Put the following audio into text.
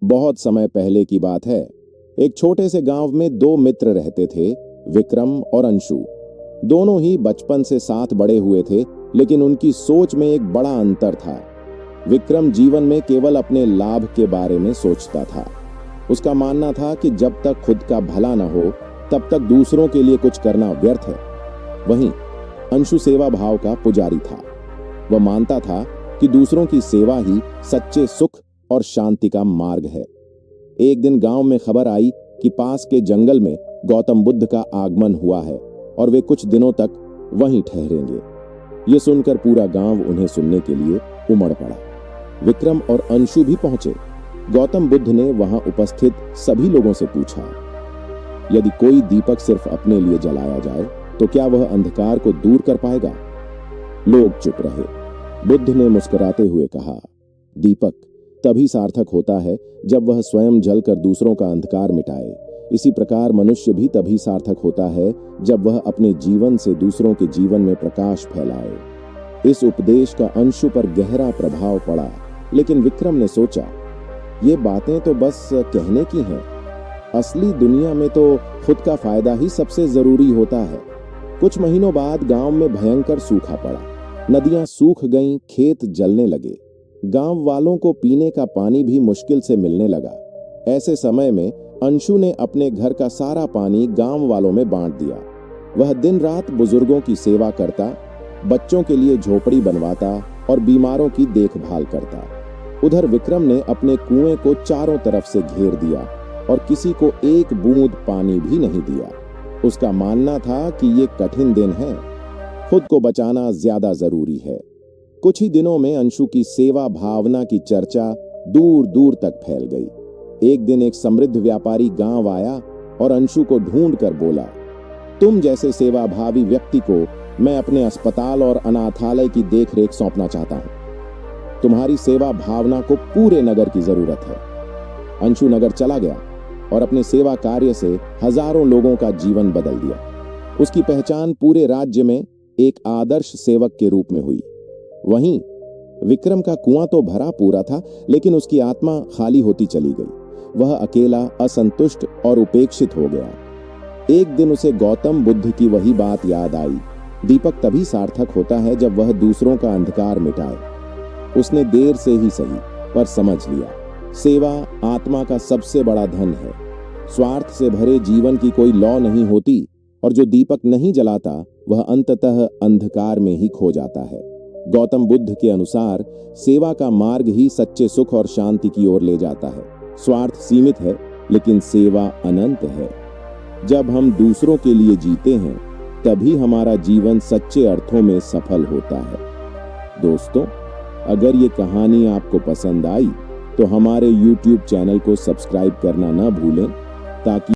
बहुत समय पहले की बात है। एक छोटे से गांव में दो मित्र रहते थे, विक्रम और अंशु। दोनों ही बचपन से साथ बड़े हुए थे, लेकिन उनकी सोच में एक बड़ा अंतर था। विक्रम जीवन में केवल अपने लाभ के बारे में सोचता था। उसका मानना था कि जब तक खुद का भला न हो, तब तक दूसरों के लिए कुछ करना व्यर्थ है। वहीं अंशु सेवा भाव का पुजारी था। वह मानता था कि दूसरों की सेवा ही सच्चे सुख और शांति का मार्ग है। एक दिन गांव में खबर आई कि पास के जंगल में गौतम बुद्ध का आगमन हुआ है और वे कुछ दिनों तक वहीं ठहरेंगे। ये सुनकर पूरा गांव उन्हें सुनने के लिए उमड़ पड़ा। विक्रम और अंशु भी पहुंचे। गौतम बुद्ध ने वहां उपस्थित सभी लोगों से पूछा, यदि कोई दीपक सिर्फ अपने लिए जलाया जाए तो क्या वह अंधकार को दूर कर पाएगा? लोग चुप रहे। बुद्ध ने मुस्कुराते हुए कहा, दीपक तभी सार्थक होता है जब वह स्वयं जलकर दूसरों का अंधकार मिटाए। इसी प्रकार मनुष्य भी तभी सार्थक होता है जब वह अपने जीवन से दूसरों के जीवन में प्रकाश फैलाए। इस उपदेश का अंशु पर गहरा प्रभाव पड़ा, लेकिन विक्रम ने सोचा, ये बातें तो बस कहने की हैं। असली दुनिया में तो खुद का फायदा ही सबसे जरूरी होता है। कुछ महीनों बाद गांव में भयंकर सूखा पड़ा। नदियां सूख गईं, खेत जलने लगे। गांव वालों को पीने का पानी भी मुश्किल से मिलने लगा। ऐसे समय में अंशु ने अपने घर का सारा पानी गांव वालों में बांट दिया। वह दिन रात बुजुर्गों की सेवा करता, बच्चों के लिए झोपड़ी बनवाता और बीमारों की देखभाल करता। उधर विक्रम ने अपने कुएं को चारों तरफ से घेर दिया और किसी को एक बूंद पानी भी नहीं दिया। उसका मानना था कि ये कठिन दिन है, खुद को बचाना ज्यादा जरूरी है। कुछ ही दिनों में अंशु की सेवा भावना की चर्चा दूर दूर तक फैल गई। एक दिन एक समृद्ध व्यापारी गांव आया और अंशु को ढूंढ कर बोला, तुम जैसे सेवाभावी व्यक्ति को मैं अपने अस्पताल और अनाथालय की देखरेख सौंपना चाहता हूं। तुम्हारी सेवा भावना को पूरे नगर की जरूरत है। अंशु नगर चला गया और अपने सेवा कार्य से हजारों लोगों का जीवन बदल दिया। उसकी पहचान पूरे राज्य में एक आदर्श सेवक के रूप में हुई। वहीं विक्रम का कुआं तो भरा पूरा था, लेकिन उसकी आत्मा खाली होती चली गई। वह अकेला, असंतुष्ट और उपेक्षित हो गया। एक दिन उसे गौतम बुद्ध की वही बात याद आई, दीपक तभी सार्थक होता है जब वह दूसरों का अंधकार मिटाए। उसने देर से ही सही, पर समझ लिया, सेवा आत्मा का सबसे बड़ा धन है। स्वार्थ से भरे जीवन की कोई लौ नहीं होती और जो दीपक नहीं जलाता वह अंततः अंधकार में ही खो जाता है। गौतम बुद्ध के अनुसार सेवा का मार्ग ही सच्चे सुख और शांति की ओर ले जाता है। स्वार्थ सीमित है, लेकिन सेवा अनंत है। जब हम दूसरों के लिए जीते हैं, तभी हमारा जीवन सच्चे अर्थों में सफल होता है। दोस्तों, अगर ये कहानी आपको पसंद आई तो हमारे YouTube चैनल को सब्सक्राइब करना न भूलें, ताकि